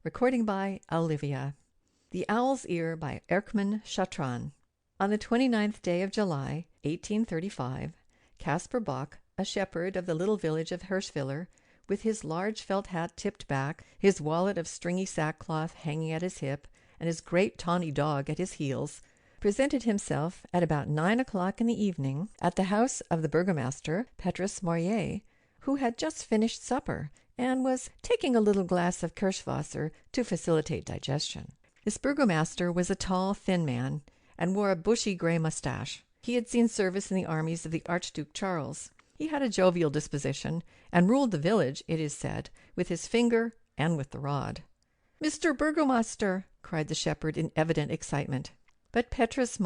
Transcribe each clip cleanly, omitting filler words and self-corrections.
Recording by Olivia. The Owl's Ear by Erckmann. On the 29th day of July, 1835, Caspar Bach, a shepherd of the little village of Hirschwiller, with his large felt hat tipped back, his wallet of stringy sackcloth hanging at his hip, and his great tawny dog at his heels, presented himself at about 9 o'clock in the evening at the house of the burgomaster, Petrus, who had just finished supper and was taking a little glass of Kirschwasser to facilitate digestion. This burgomaster was a tall, thin man, and wore a bushy gray mustache. He had seen service in the armies of the Archduke Charles. He had a jovial disposition, and ruled the village, it is said, with his finger and with the rod. "Mr. Burgomaster!" cried the shepherd in evident excitement. But Petrus,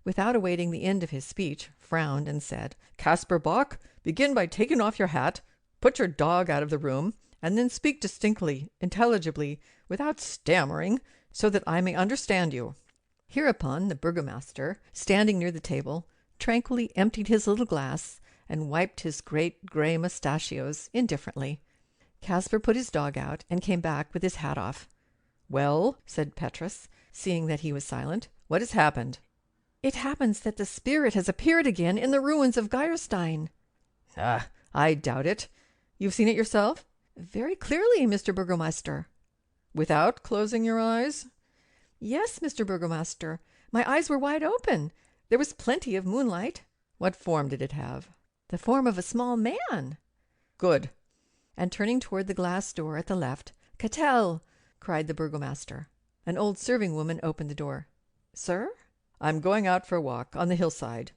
without awaiting the end of his speech, frowned and said, "Caspar Bach, begin by taking off your hat, put your dog out of the room, and then speak distinctly, intelligibly, without stammering, so that I may understand you." Hereupon the burgomaster, standing near the table, tranquilly emptied his little glass and wiped his great grey mustachios indifferently. Caspar put his dog out and came back with his hat off. "Well," said Petrus, seeing that he was silent, "what has happened?" "It happens that the spirit has appeared again in the ruins of Geierstein." "Ah, I doubt it. You've seen it yourself?" "Very clearly, Mr. Burgomaster." "Without closing your eyes?" "Yes, Mr. Burgomaster. My eyes were wide open. There was plenty of moonlight." "What form did it have?" "The form of a small man." "Good." And turning toward the glass door at the left, "Catel!" cried the burgomaster. An old serving woman opened the door. "Sir?" "I'm going out for a walk on the hillside.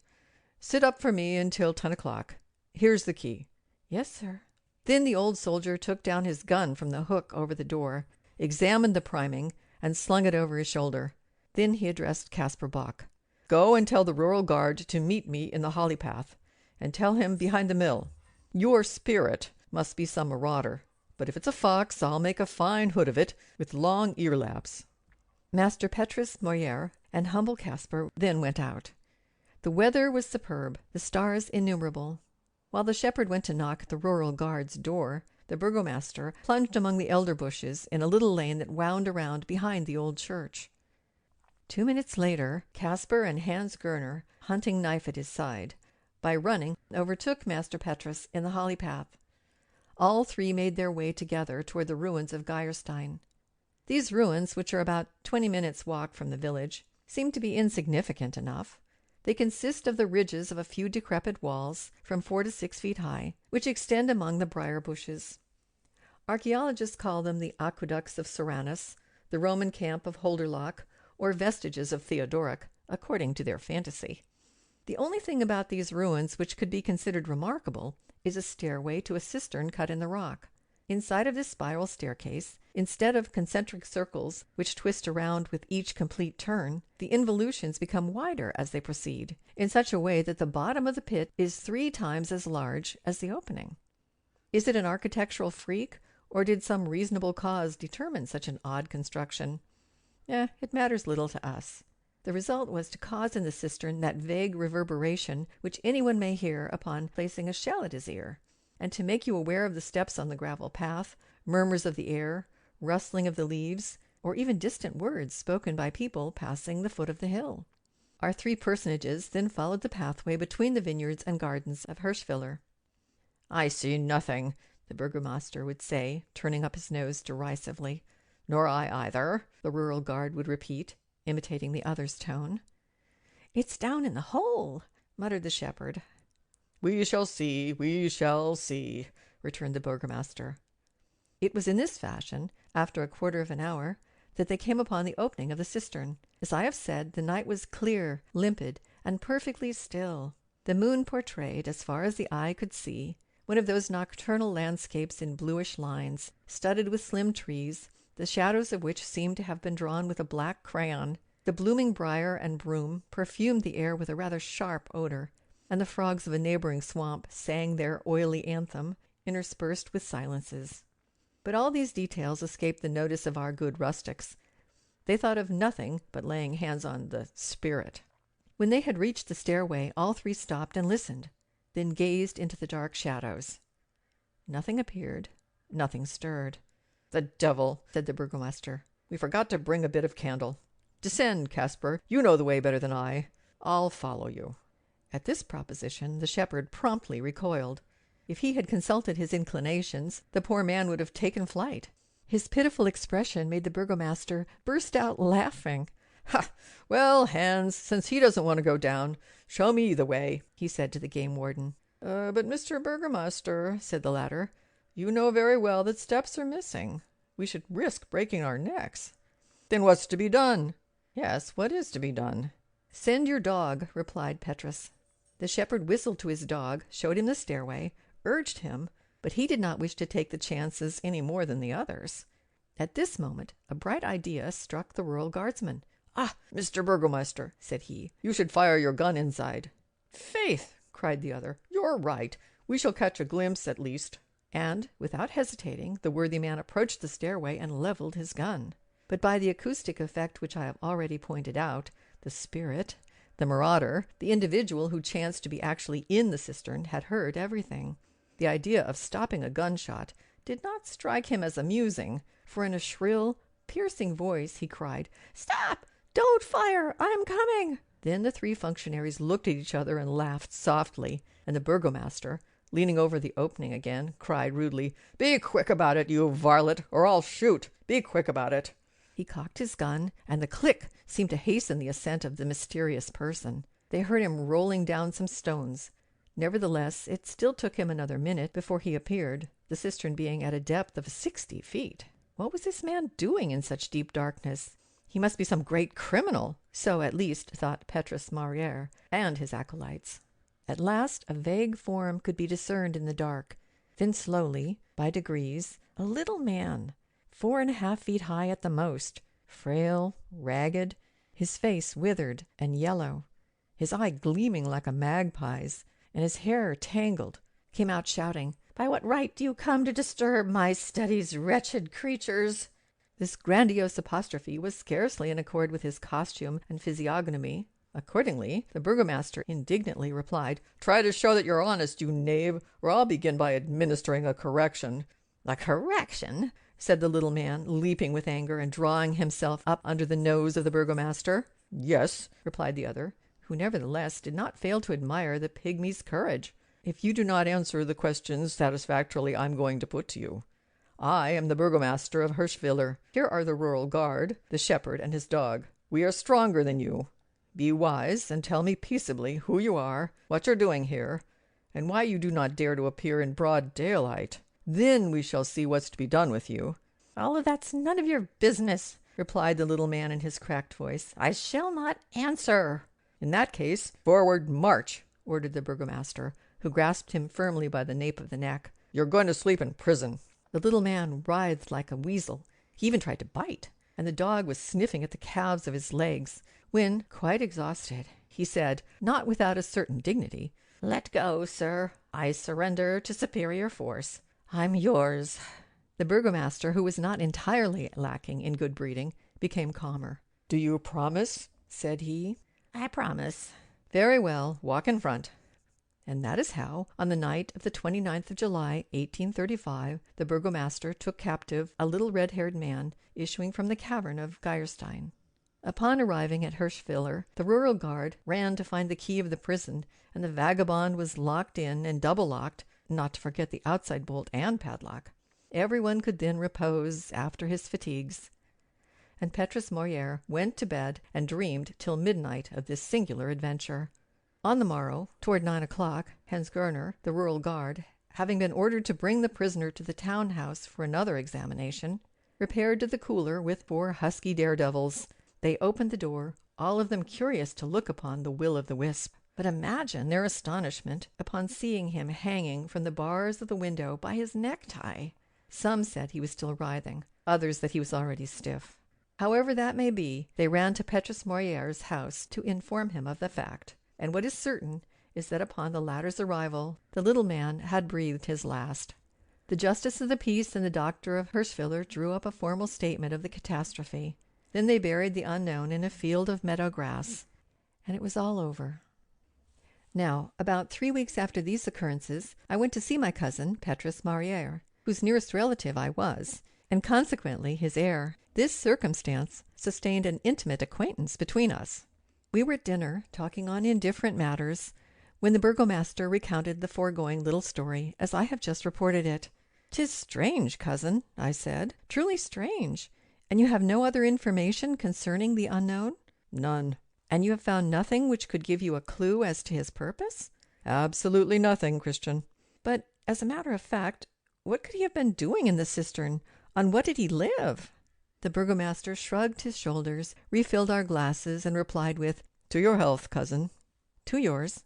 Sit up for me until 10 o'clock. Here's the key." "Yes, sir." Then the old soldier took down his gun from the hook over the door, examined the priming, and slung it over his shoulder. Then he addressed Caspar Bach. "Go and tell the rural guard to meet me in the holly path, and tell him behind the mill. Your spirit must be some marauder, but if it's a fox, I'll make a fine hood of it with long ear-laps." Master Petrus and humble Caspar then went out. The weather was superb, the stars innumerable. While the shepherd went to knock at the rural guard's door, the burgomaster plunged among the elder bushes in a little lane that wound around behind the old church. 2 minutes later, Caspar and Hans Gerner, hunting knife at his side, by running, overtook Master Petrus in the holly path. All three made their way together toward the ruins of Geierstein. These ruins, which are about 20 minutes' walk from the village, seem to be insignificant enough. They consist of the ridges of a few decrepit walls, from 4 to 6 feet high, which extend among the briar bushes. Archaeologists call them the aqueducts of Soranus, the Roman camp of Holderloch, or vestiges of Theodoric, according to their fantasy. The only thing about these ruins which could be considered remarkable is a stairway to a cistern cut in the rock. Inside of this spiral staircase, instead of concentric circles which twist around with each complete turn, the involutions become wider as they proceed, in such a way that the bottom of the pit is 3 times as large as the opening. Is it an architectural freak, or did some reasonable cause determine such an odd construction? It matters little to us. The result was to cause in the cistern that vague reverberation which anyone may hear upon placing a shell at his ear, and to make you aware of the steps on the gravel path, murmurs of the air, rustling of the leaves, or even distant words spoken by people passing the foot of the hill. Our 3 personages then followed the pathway between the vineyards and gardens of Hirschwiller. "I see nothing," the burgomaster would say, turning up his nose derisively. "Nor I either," the rural guard would repeat, imitating the other's tone. "It's down in the hole," muttered the shepherd. "We shall see, returned the burgomaster. It was in this fashion, after a quarter of an hour, that they came upon the opening of the cistern. As I have said, the night was clear, limpid, and perfectly still. The moon portrayed, as far as the eye could see, one of those nocturnal landscapes in bluish lines, studded with slim trees, the shadows of which seemed to have been drawn with a black crayon. The blooming briar and broom perfumed the air with a rather sharp odor, and the frogs of a neighboring swamp sang their oily anthem, interspersed with silences. But all these details escaped the notice of our good rustics. They thought of nothing but laying hands on the spirit. When they had reached the stairway, all 3 stopped and listened, then gazed into the dark shadows. Nothing appeared, nothing stirred. "The devil!" said the burgomaster. "We forgot to bring a bit of candle. Descend, Caspar. You know the way better than I. I'll follow you." At this proposition the shepherd promptly recoiled. If he had consulted his inclinations, the poor man would have taken flight. His pitiful expression made the burgomaster burst out laughing. "Ha! Well, Hans, since he doesn't want to go down, show me the way," he said to the game warden. But Mr. Burgomaster," said the latter, "you know very well that steps are missing. We should risk breaking our necks." "Then what's to be done?" "Yes, what is to be done?" "Send your dog," replied Petrus. The shepherd whistled to his dog, showed him the stairway, urged him, but he did not wish to take the chances any more than the others. At this moment a bright idea struck the rural guardsman. "Ah, Mr. Burgomaster," said he, "you should fire your gun inside." "Faith!" cried the other, "you're right. We shall catch a glimpse at least." And, without hesitating, the worthy man approached the stairway and levelled his gun. But by the acoustic effect which I have already pointed out, the spirit, the marauder, the individual who chanced to be actually in the cistern, had heard everything. The idea of stopping a gunshot did not strike him as amusing, for in a shrill, piercing voice he cried, "Stop! Don't fire! I'm coming!" Then the three functionaries looked at each other and laughed softly, and the burgomaster, leaning over the opening again, cried rudely, "Be quick about it, you varlet, or I'll shoot! Be quick about it!" He cocked his gun, and the click seemed to hasten the ascent of the mysterious person. They heard him rolling down some stones. Nevertheless, it still took him another minute before he appeared, the cistern being at a depth of 60 feet. What was this man doing in such deep darkness? He must be some great criminal, so at least thought Petrus Morier and his acolytes. At last a vague form could be discerned in the dark. Then slowly, by degrees, a little man, 4½ feet high at the most, frail, ragged, his face withered and yellow, his eye gleaming like a magpie's, and his hair tangled, came out shouting, "By what right do you come to disturb my studies, wretched creatures?" This grandiose apostrophe was scarcely in accord with his costume and physiognomy. Accordingly, the burgomaster indignantly replied, "Try to show that you're honest, you knave, or I'll begin by administering a correction." "A correction?" said the little man, leaping with anger and drawing himself up under the nose of the burgomaster. "Yes," replied the other, who nevertheless did not fail to admire the pygmy's courage. "If you do not answer the questions satisfactorily I'm going to put to you. I am the burgomaster of Hirschwiller. Here are the rural guard, the shepherd and his dog. We are stronger than you. Be wise and tell me peaceably who you are, what you're doing here, and why you do not dare to appear in broad daylight. Then we shall see what's to be done with you." "All of that's none of your business," replied the little man in his cracked voice. "I shall not answer." "In that case, forward march," ordered the burgomaster, who grasped him firmly by the nape of the neck. "You're going to sleep in prison." The little man writhed like a weasel. He even tried to bite, and the dog was sniffing at the calves of his legs, when, quite exhausted, he said, not without a certain dignity, "Let go, sir. I surrender to superior force. I'm yours." The burgomaster, who was not entirely lacking in good breeding, became calmer. "Do you promise?" said he. "I promise." "Very well, walk in front." And that is how, on the night of the 29th of July, 1835, the burgomaster took captive a little red-haired man issuing from the cavern of Geierstein. Upon arriving at Hirschwiller, the rural guard ran to find the key of the prison, and the vagabond was locked in and double-locked, not to forget the outside bolt and padlock. Everyone could then repose after his fatigues. And Petrus Morier went to bed and dreamed till midnight of this singular adventure. On the morrow, toward 9 o'clock, Hans Gerner, the rural guard, having been ordered to bring the prisoner to the town house for another examination, repaired to the cooler with 4 husky daredevils. They opened the door, all of them curious to look upon the will-o'-the-wisp. But imagine their astonishment upon seeing him hanging from the bars of the window by his necktie. Some said he was still writhing, others that he was already stiff. However that may be, they ran to Petrus Morier's house to inform him of the fact. And what is certain is that upon the latter's arrival, the little man had breathed his last. The justice of the peace and the doctor of Hirschwiller drew up a formal statement of the catastrophe. Then they buried the unknown in a field of meadow grass, and it was all over. Now, about 3 weeks after these occurrences, I went to see my cousin, Petrus Morier, whose nearest relative I was, and consequently his heir. This circumstance sustained an intimate acquaintance between us. We were at dinner, talking on indifferent matters, when the burgomaster recounted the foregoing little story as I have just reported it. "'Tis strange, cousin," I said, "truly strange. And you have no other information concerning the unknown?" "None." "And you have found nothing which could give you a clue as to his purpose?" "Absolutely nothing, Christian." "But, as a matter of fact, what could he have been doing in the cistern? On what did he live?" The burgomaster shrugged his shoulders, refilled our glasses, and replied with, "To your health, cousin." "To yours."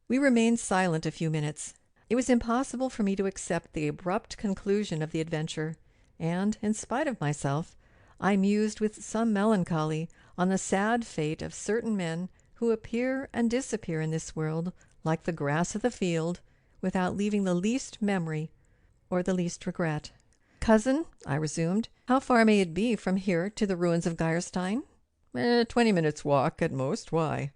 We remained silent a few minutes. It was impossible for me to accept the abrupt conclusion of the adventure, and, in spite of myself, I mused with some melancholy on the sad fate of certain men who appear and disappear in this world like the grass of the field, without leaving the least memory or the least regret. "Cousin," I resumed, "how far may it be from here to the ruins of Geierstein?" 20 minutes' walk at most. Why?"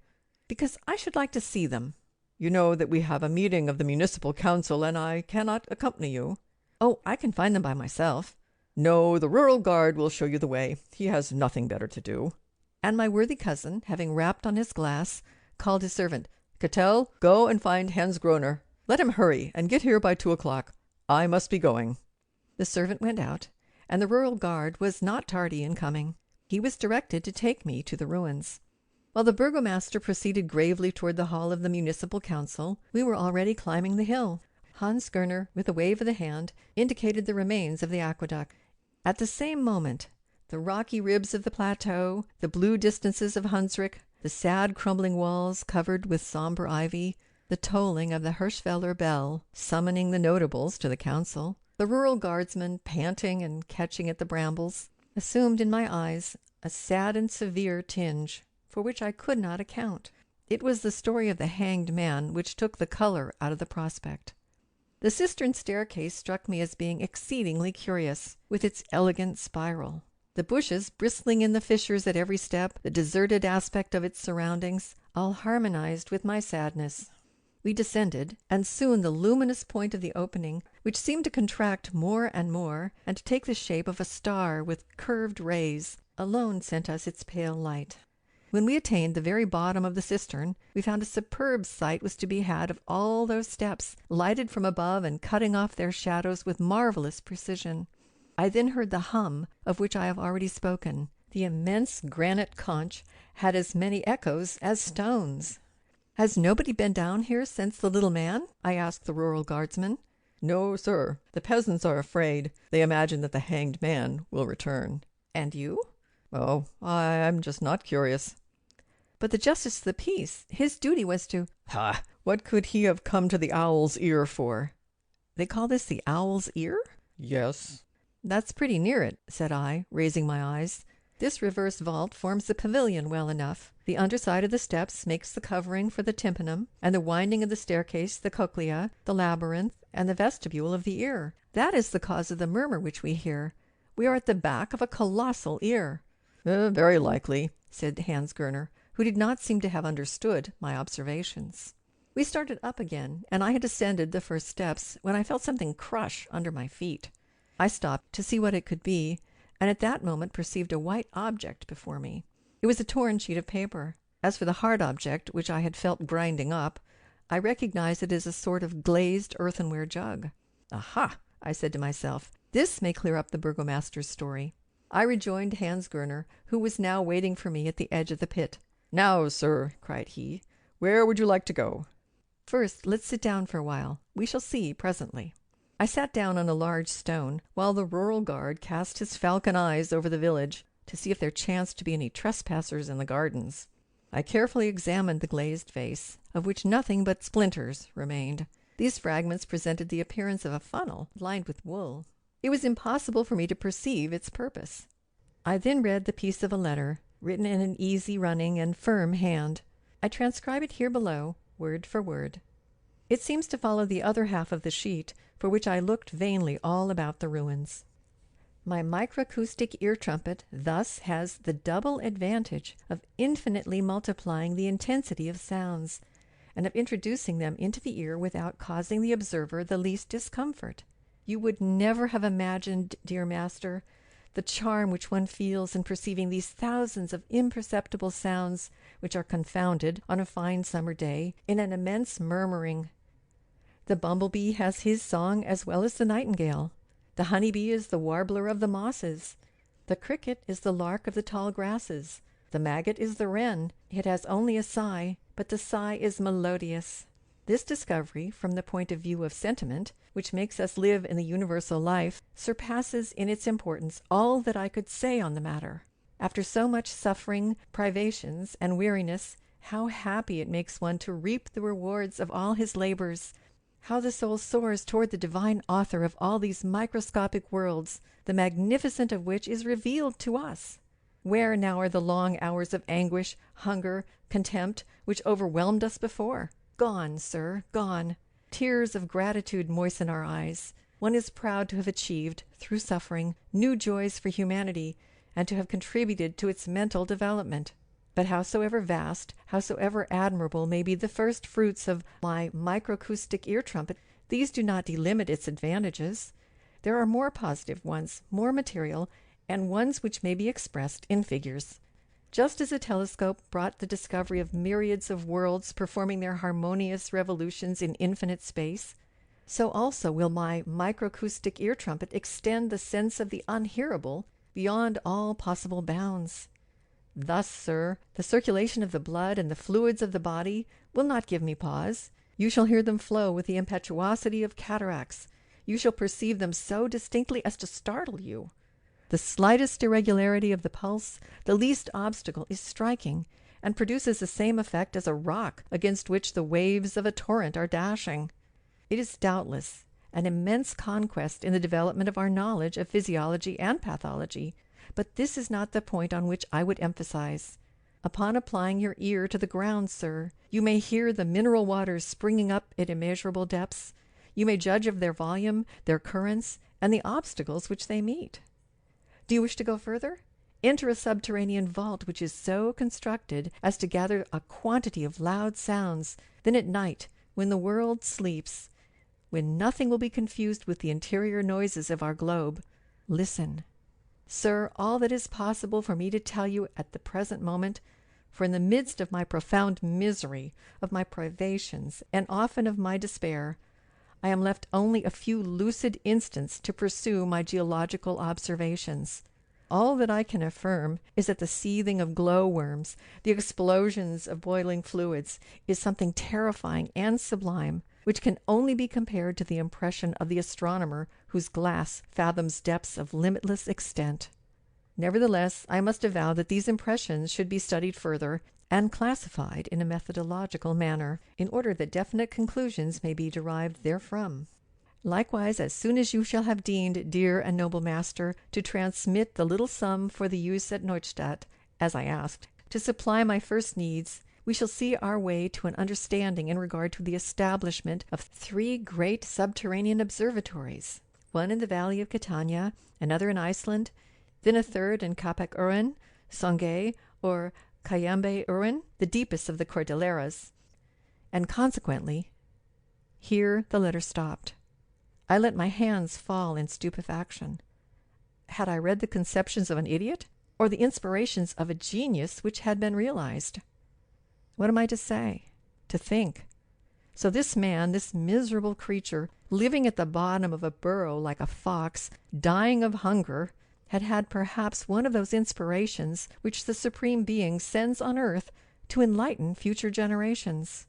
"Because I should like to see them." "You know that we have a meeting of the municipal council, and I cannot accompany you." "Oh, I can find them by myself." "No, the rural guard will show you the way. He has nothing better to do." And my worthy cousin, having rapped on his glass, called his servant. "Cattell, go and find Hans Groner. Let him hurry, and get here by 2 o'clock. I must be going." The servant went out, and the rural guard was not tardy in coming. He was directed to take me to the ruins. While the burgomaster proceeded gravely toward the hall of the municipal council, we were already climbing the hill. Hans Gerner, with a wave of the hand, indicated the remains of the aqueduct. At the same moment, the rocky ribs of the plateau, the blue distances of Hunsrück, the sad crumbling walls covered with somber ivy, the tolling of the Hirschfelder bell summoning the notables to the council, the rural guardsmen panting and catching at the brambles, assumed in my eyes a sad and severe tinge, for which I could not account. It was the story of the hanged man which took the color out of the prospect. The cistern staircase struck me as being exceedingly curious, with its elegant spiral. The bushes bristling in the fissures at every step, the deserted aspect of its surroundings, all harmonized with my sadness. We descended, and soon the luminous point of the opening, which seemed to contract more and more, and to take the shape of a star with curved rays, alone sent us its pale light. When we attained the very bottom of the cistern, we found a superb sight was to be had of all those steps, lighted from above and cutting off their shadows with marvelous precision. I then heard the hum of which I have already spoken. The immense granite conch had as many echoes as stones. "Has nobody been down here since the little man?" I asked the rural guardsman. "No, sir. The peasants are afraid. They imagine that the hanged man will return." "And you?" "Oh, I'm just not curious." "But the justice of the peace, his duty was to—" "Ha! "What could he have come to the Owl's Ear for?" "They call this the Owl's Ear?" "Yes." "That's pretty near it," said I, raising my eyes. "This reverse vault forms the pavilion well enough. The underside of the steps makes the covering for the tympanum, and the winding of the staircase the cochlea, the labyrinth, and the vestibule of the ear. That is the cause of the murmur which we hear. We are at the back of a colossal ear." "Very likely," said Hans Gerner, who did not seem to have understood my observations. We started up again, and I had ascended the first steps when I felt something crush under my feet. I stopped to see what it could be, and at that moment perceived a white object before me. It was a torn sheet of paper. As for the hard object which I had felt grinding up, I recognized it as a sort of glazed earthenware jug. "Aha!" I said to myself, "this may clear up the burgomaster's story." I rejoined Hans Gerner, who was now waiting for me at the edge of the pit. "Now, sir," cried he, "where would you like to go?" "First, let's sit down for a while. We shall see presently." I sat down on a large stone, while the rural guard cast his falcon eyes over the village to see if there chanced to be any trespassers in the gardens. I carefully examined the glazed vase, of which nothing but splinters remained. These fragments presented the appearance of a funnel lined with wool. It was impossible for me to perceive its purpose. I then read the piece of a letter, written in an easy running and firm hand. I transcribe it here below, word for word. It seems to follow the other half of the sheet, for which I looked vainly all about the ruins. My microacoustic ear trumpet thus has the double advantage of infinitely multiplying the intensity of sounds, and of introducing them into the ear without causing the observer the least discomfort. You would never have imagined, dear master, the charm which one feels in perceiving these thousands of imperceptible sounds which are confounded, on a fine summer day, in an immense murmuring. The bumblebee has his song as well as the nightingale. The honeybee is the warbler of the mosses. The cricket is the lark of the tall grasses. The maggot is the wren. It has only a sigh, but the sigh is melodious. This discovery, from the point of view of sentiment, which makes us live in the universal life, surpasses in its importance all that I could say on the matter. After so much suffering, privations, and weariness, how happy it makes one to reap the rewards of all his labors! How the soul soars toward the divine author of all these microscopic worlds, the magnificence of which is revealed to us! Where now are the long hours of anguish, hunger, contempt, which overwhelmed us before? Gone, sir, gone. Tears of gratitude moisten our eyes. One is proud to have achieved, through suffering, new joys for humanity, and to have contributed to its mental development. But howsoever vast, howsoever admirable may be the first fruits of my microacoustic ear trumpet, these do not delimit its advantages. There are more positive ones, more material, and ones which may be expressed in figures. Just as a telescope brought the discovery of myriads of worlds performing their harmonious revolutions in infinite space, so also will my microacoustic ear trumpet extend the sense of the unhearable beyond all possible bounds. Thus, sir, the circulation of the blood and the fluids of the body will not give me pause. You shall hear them flow with the impetuosity of cataracts. You shall perceive them so distinctly as to startle you. The slightest irregularity of the pulse, the least obstacle, is striking, and produces the same effect as a rock against which the waves of a torrent are dashing. It is doubtless an immense conquest in the development of our knowledge of physiology and pathology, but this is not the point on which I would emphasize. Upon applying your ear to the ground, sir, you may hear the mineral waters springing up at immeasurable depths. You may judge of their volume, their currents, and the obstacles which they meet. Do you wish to go further? Enter a subterranean vault which is so constructed as to gather a quantity of loud sounds. Then at night, when the world sleeps, when nothing will be confused with the interior noises of our globe, listen. Sir, all that is possible for me to tell you at the present moment, for in the midst of my profound misery, of my privations, and often of my despair, I am left only a few lucid instants to pursue my geological observations. All that I can affirm is that the seething of glow-worms, the explosions of boiling fluids, is something terrifying and sublime, which can only be compared to the impression of the astronomer whose glass fathoms depths of limitless extent. Nevertheless, I must avow that these impressions should be studied further and classified in a methodological manner, in order that definite conclusions may be derived therefrom. Likewise, as soon as you shall have deemed, dear and noble master, to transmit the little sum for the use at Neustadt, as I asked, to supply my first needs, we shall see our way to an understanding in regard to the establishment of 3 great subterranean observatories, one in the valley of Catania, another in Iceland, then a third in Capac Uren, Songay, or Cayambe Uren, the deepest of the Cordilleras, and consequently, here the letter stopped. I let my hands fall in stupefaction. Had I read the conceptions of an idiot, or the inspirations of a genius which had been realized? What am I to say? To think? So this man, this miserable creature, living at the bottom of a burrow like a fox, dying of hunger, had perhaps one of those inspirations which the Supreme Being sends on earth to enlighten future generations.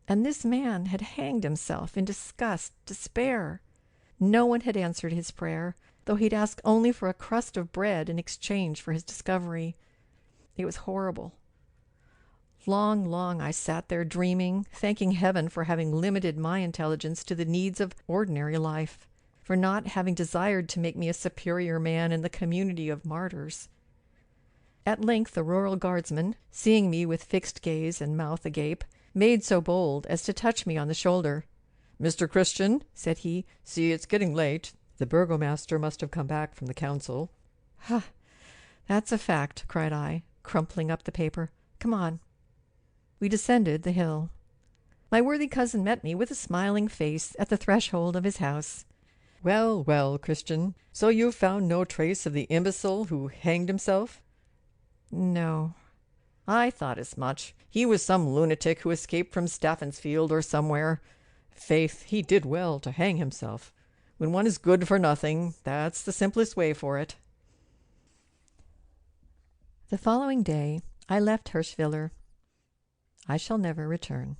And this man had hanged himself in disgust, despair. No one had answered his prayer, though he'd asked only for a crust of bread in exchange for his discovery. It was horrible. Long I sat there dreaming, thanking heaven for having limited my intelligence to the needs of ordinary life, for not having desired to make me a superior man in the community of martyrs. At length the rural guardsman, seeing me with fixed gaze and mouth agape, made so bold as to touch me on the shoulder. "Mr. Christian," said he, "see, it's getting late. The burgomaster must have come back from the council." "Ha! That's a fact," cried I, crumpling up the paper. "Come on." We descended the hill. My worthy cousin met me with a smiling face at the threshold of his house. Well, well, Christian, so you've found no trace of the imbecile who hanged himself? No. I thought as much. He was some lunatic who escaped from Staffansfield or somewhere. Faith, he did well to hang himself. When one is good for nothing, that's the simplest way for it. The following day I left Hirschwiller. I shall never return.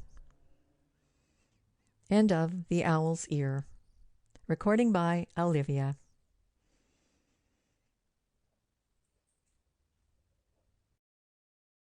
End of The Owl's Ear. Recording by Olivia.